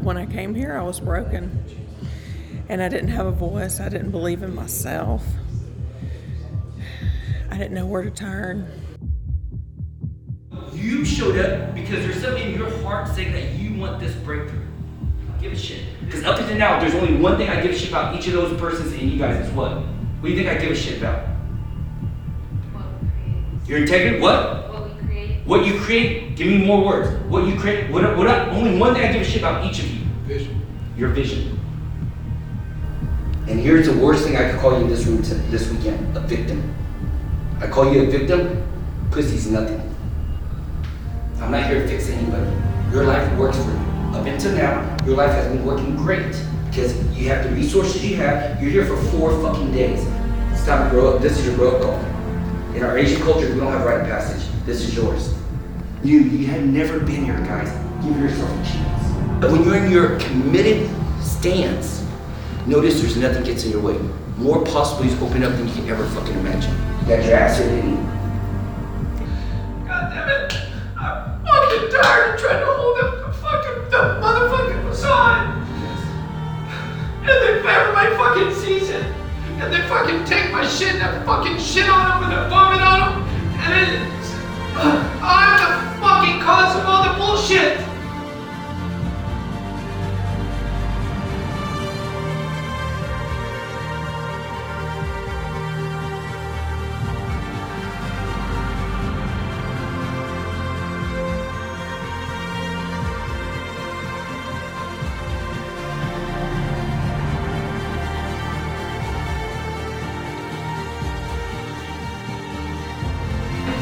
When I came here, I was broken. And I didn't have a voice. I didn't believe in myself. I didn't know where to turn. You showed up because there's something in your heart saying that you want this breakthrough. I give a shit. Because up until now, there's only one thing I give a shit about each of those persons and you guys is what? What do you think I give a shit about? What we create. Your integrity? What? What we create. What you create? Give me more words. What you create? Only one thing I give a shit about each of you. Vision. Your vision. And here's the worst thing I could call you in this room this weekend, a victim. I call you a victim, pussy's nothing. I'm not here to fix anybody. Your life works for you. Up until now, your life has been working great because you have the resources you have. You're here for 4 fucking days. It's time to grow up. This is your grow up call. In our Asian culture, we don't have rite of passage. This is yours. You have never been here, guys. Give yourself a chance. But when you're in your committed stance, notice there's nothing gets in your way. More possibilities open up than you can ever fucking imagine. You got your ass here, didn't you? God damn it! I'm fucking tired of trying to hold up the motherfucking facade. And they favor my fucking season. And they fucking take my shit and I fucking shit on them and I vomit on them. And it's, I'm the fucking cause of all the bullshit.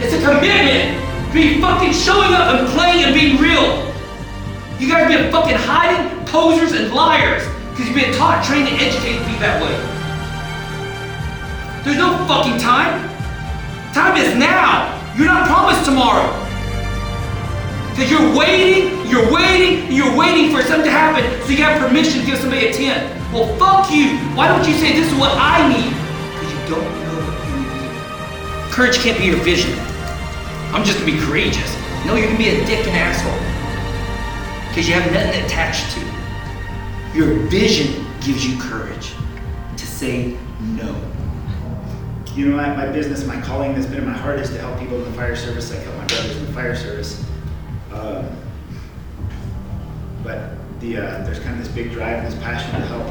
It's a commitment to be fucking showing up and playing and being real. You guys have been fucking hiding, posers, and liars because you've been taught, trained, and educated to be that way. There's no fucking time. Time is now. You're not promised tomorrow. Because you're waiting for something to happen so you have permission to give somebody a 10. Well, fuck you. Why don't you say this is what I need? Because you don't know what you need. Courage can't be your vision. I'm just gonna be courageous. No, you're gonna be a dick and asshole. Because you have nothing attached to. Your vision gives you courage to say no. You know, my business, my calling that's been in my heart is to help people in the fire service. I help my brothers in the fire service. But there's kind of this big drive and this passion to help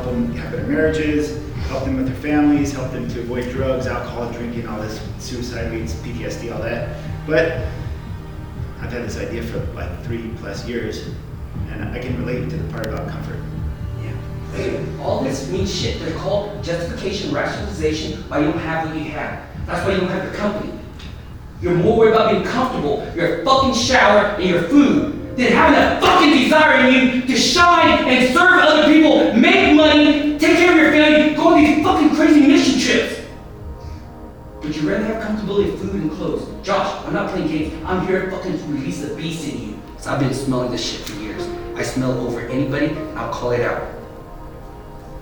them have better marriages, help them with their families, help them to avoid drugs, alcohol, drinking, all this, suicide rates, PTSD, all that. But I've had this idea for like 3+ years, and I can relate to the part about comfort. Yeah. Hey, all this means shit. They're called justification, rationalization, why you don't have what you have. That's why you don't have your company. You're more worried about being comfortable, your fucking shower, and your food, than having that fucking desire in you to shine and serve other people, make money, take care of your family, go on these fucking crazy mission trips. But you'd rather have comfortability of food and clothes. Josh, I'm not playing games. I'm here to fucking release the beast in you. So I've been smelling this shit for years. I smell over anybody, and I'll call it out.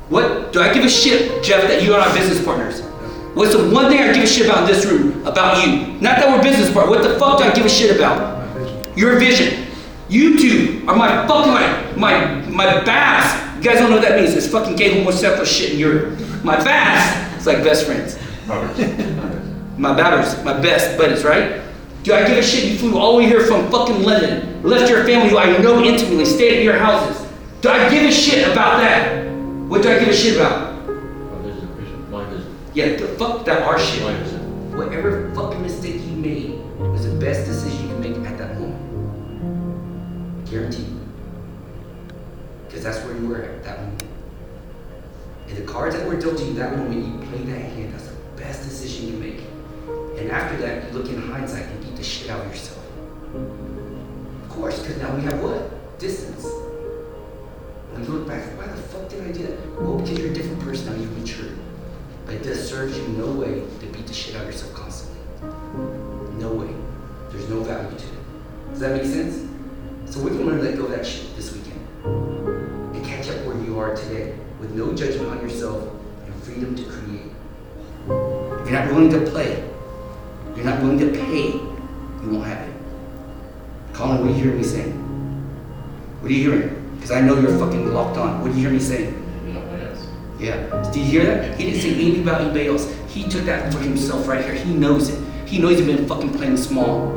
What do I give a shit, Jeff, that you are our business partners? What's the one thing I give a shit about in this room? About you. Not that we're business partners. What the fuck do I give a shit about? Your vision. You two are my fucking, my bass. You guys don't know what that means. It's fucking gay homosexual shit in Europe. My bass, it's like best friends. My babbers, my best buddies, right? Do I give a shit you flew all the way here from fucking London, left your family who I know intimately, stayed at your houses? Do I give a shit about that? What do I give a shit about? My vision. Yeah, the fuck that our shit. My vision. Whatever fucking mistake you made was the best decision you can make at that moment. Guaranteed. Because that's where you were at that moment. And the cards that were dealt to you that moment, you played that hand, that's the best decision you can make. And after that, you look in hindsight and beat the shit out of yourself. Of course, because now we have what? Distance. When you look back, why the fuck did I do that? Well, because you're a different person now, you've matured. But it does serve you no way to beat the shit out of yourself constantly. No way. There's no value to it. Does that make sense? So we're gonna let go of that shit this weekend. And catch up where you are today, with no judgment on yourself and freedom to create. If you're not willing to play, if you're not willing to pay, you won't have it. Colin, what are you hearing me saying? What are you hearing? Because I know you're fucking locked on. What do you hear me saying? Yeah. Did you hear that? He didn't say anything about anybody else. He took that for himself right here. He knows it. He knows he's been fucking playing small.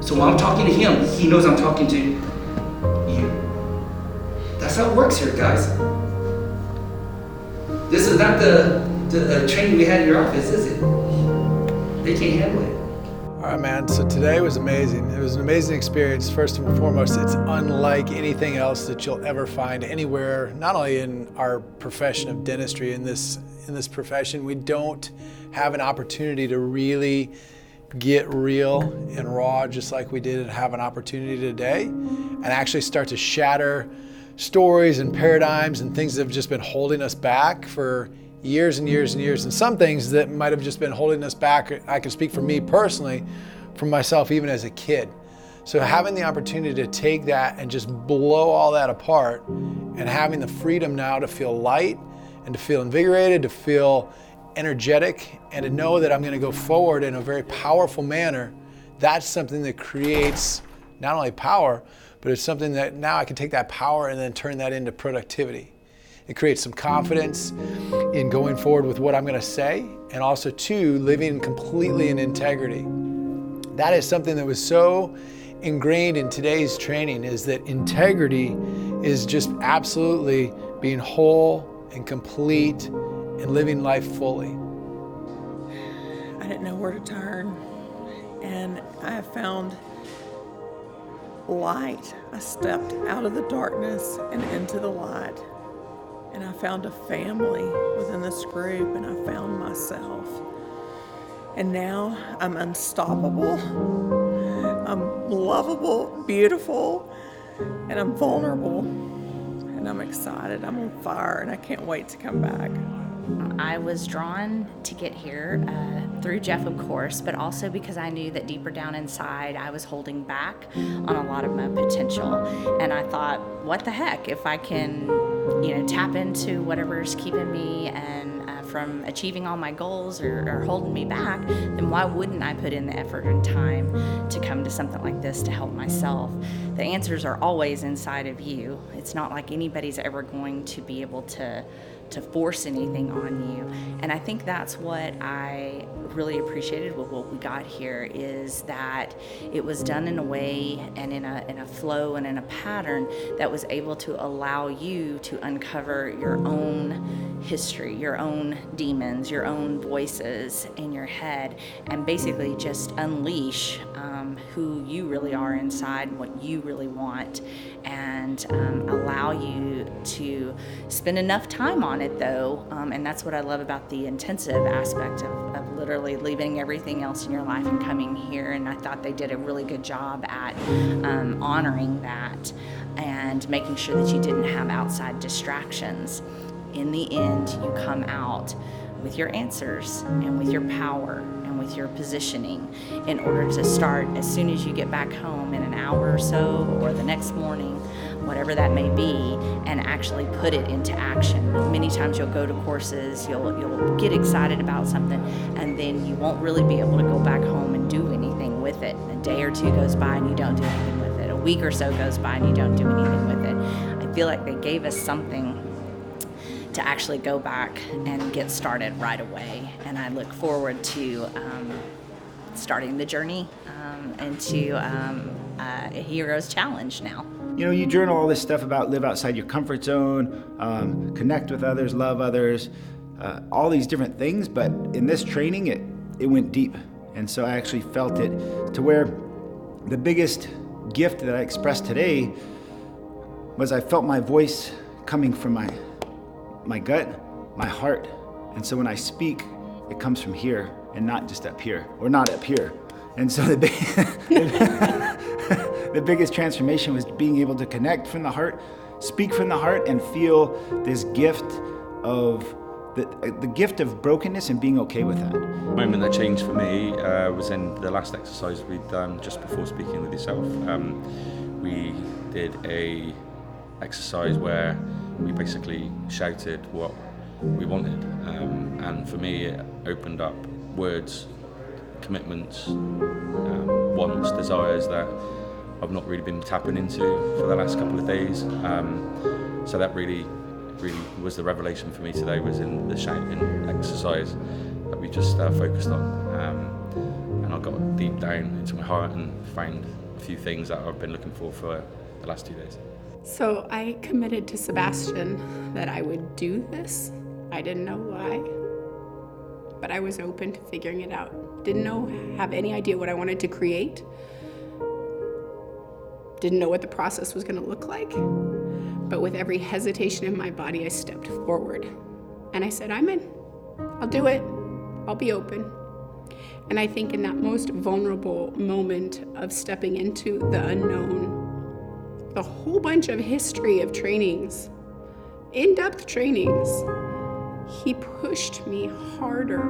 So when I'm talking to him, he knows I'm talking to you. That's how it works here, guys. This is not the training we had in your office, is it? They can't handle it. All right, man, so today was amazing. It was an amazing experience. First and foremost, it's unlike anything else that you'll ever find anywhere, not only in our profession of dentistry, in this profession, we don't have an opportunity to really get real and raw just like we did and have an opportunity today and actually start to shatter stories and paradigms and things that have just been holding us back for years and years and years, and some things that might have just been holding us back. I can speak for me personally, from myself even as a kid. So having the opportunity to take that and just blow all that apart and having the freedom now to feel light and to feel invigorated, to feel energetic, and to know that I'm going to go forward in a very powerful manner, that's something that creates not only power, but it's something that now I can take that power and then turn that into productivity. It creates some confidence in going forward with what I'm going to say, and also too, living completely in integrity. That is something that was so ingrained in today's training, is that integrity is just absolutely being whole and complete and living life fully. I didn't know where to turn, and I have found light. I stepped out of the darkness and into the light, and I found a family within this group, and I found myself. And now I'm unstoppable, I'm lovable, beautiful, and I'm vulnerable, and I'm excited, I'm on fire, and I can't wait to come back. I was drawn to get here through Jeff, of course, but also because I knew that deeper down inside I was holding back on a lot of my potential. And I thought, what the heck, if I can, tap into whatever's keeping me and from achieving all my goals or holding me back, then why wouldn't I put in the effort and time to come to something like this to help myself? The answers are always inside of you. It's not like anybody's ever going to be able to force anything on you. And I think that's what I really appreciated with what we got here, is that it was done in a way and in a flow and in a pattern that was able to allow you to uncover your own history, your own demons, your own voices in your head, and basically just unleash who you really are inside, what you really want, and allow you to spend enough time on it though, and that's what I love about the intensive aspect of literally leaving everything else in your life and coming here. And I thought they did a really good job at honoring that and making sure that you didn't have outside distractions. In the end, you come out with your answers and with your power and with your positioning in order to start as soon as you get back home in an hour or so, or the next morning, whatever that may be, and actually put it into action. Many times you'll go to courses, you'll get excited about something, and then you won't really be able to go back home and do anything with it. A day or two goes by and you don't do anything with it. A week or so goes by and you don't do anything with it. I feel like they gave us something to actually go back and get started right away. And I look forward to starting the journey into a hero's challenge now. You journal all this stuff about live outside your comfort zone, connect with others, love others, all these different things. But in this training, it went deep. And so I actually felt it to where the biggest gift that I expressed today was I felt my voice coming from my gut, my heart. And so when I speak, it comes from here and not just up here, or not up here. And so the biggest transformation was being able to connect from the heart, speak from the heart, and feel this gift of the gift of brokenness and being okay with that. The moment that changed for me was in the last exercise we'd done just before speaking with yourself. We did a exercise where we basically shouted what we wanted, and for me it opened up words, commitments, wants, desires that I've not really been tapping into for the last couple of days. So that really was the revelation for me today, was in the shouting exercise that we just focused on. And I got deep down into my heart and found a few things that I've been looking for the last 2 days. So I committed to Sebastian that I would do this. I didn't know why, but I was open to figuring it out. Didn't have any idea what I wanted to create. Didn't know what the process was going to look like. But with every hesitation in my body, I stepped forward. And I said, I'm in. I'll do it. I'll be open. And I think in that most vulnerable moment of stepping into the unknown, the whole bunch of history of trainings, in-depth trainings, he pushed me harder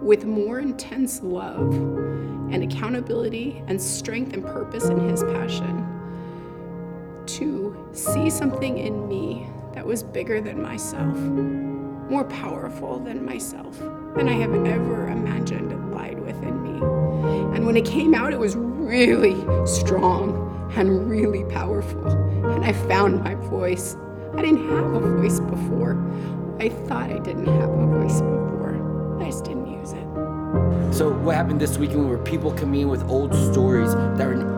with more intense love and accountability and strength and purpose in his passion to see something in me that was bigger than myself, more powerful than myself, than I have ever imagined lied within me. And when it came out, it was really strong and really powerful. And I found my voice. I didn't have a voice before. I thought I didn't have a voice before. I just didn't use it. So what happened this weekend were people coming in with old stories that are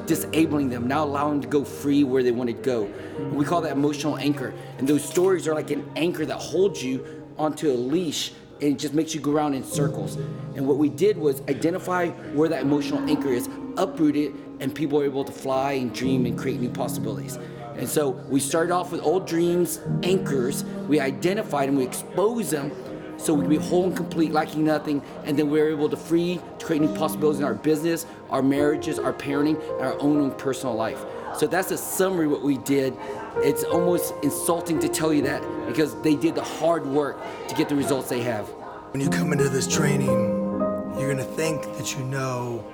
disabling them, now allowing them to go free where they want to go. And we call that emotional anchor. And those stories are like an anchor that holds you onto a leash and it just makes you go around in circles. And what we did was identify where that emotional anchor is, uproot it, and people are able to fly and dream and create new possibilities. And so we started off with old dreams, anchors. We identified them, we exposed them, so we could be whole and complete, lacking nothing, and then we were able to create new possibilities in our business, our marriages, our parenting, and our own personal life. So that's a summary of what we did. It's almost insulting to tell you that because they did the hard work to get the results they have. When you come into this training, you're gonna think that you know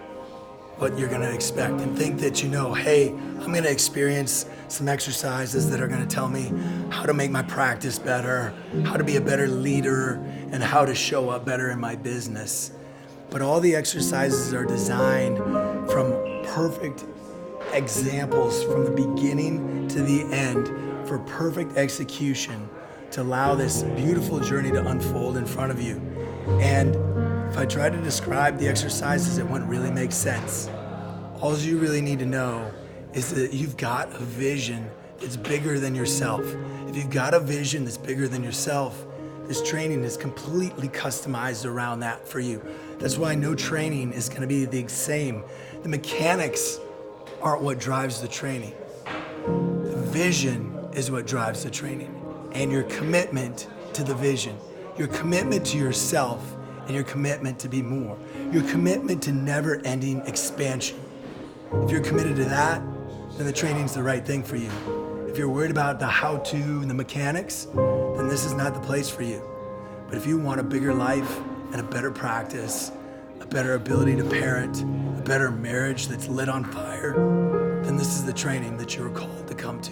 what you're gonna expect and think that you know, hey, I'm gonna experience some exercises that are gonna tell me how to make my practice better, how to be a better leader, and how to show up better in my business. But all the exercises are designed from perfect examples from the beginning to the end for perfect execution to allow this beautiful journey to unfold in front of you. And if I try to describe the exercises, it wouldn't really make sense. All you really need to know is that you've got a vision that's bigger than yourself. If you've got a vision that's bigger than yourself, this training is completely customized around that for you. That's why no training is gonna be the same. The mechanics aren't what drives the training. The vision is what drives the training, and your commitment to the vision, your commitment to yourself, and your commitment to be more, your commitment to never-ending expansion. If you're committed to that, then the training's the right thing for you. If you're worried about the how-to and the mechanics, then this is not the place for you. But if you want a bigger life and a better practice, a better ability to parent, a better marriage that's lit on fire, then this is the training that you're called to come to.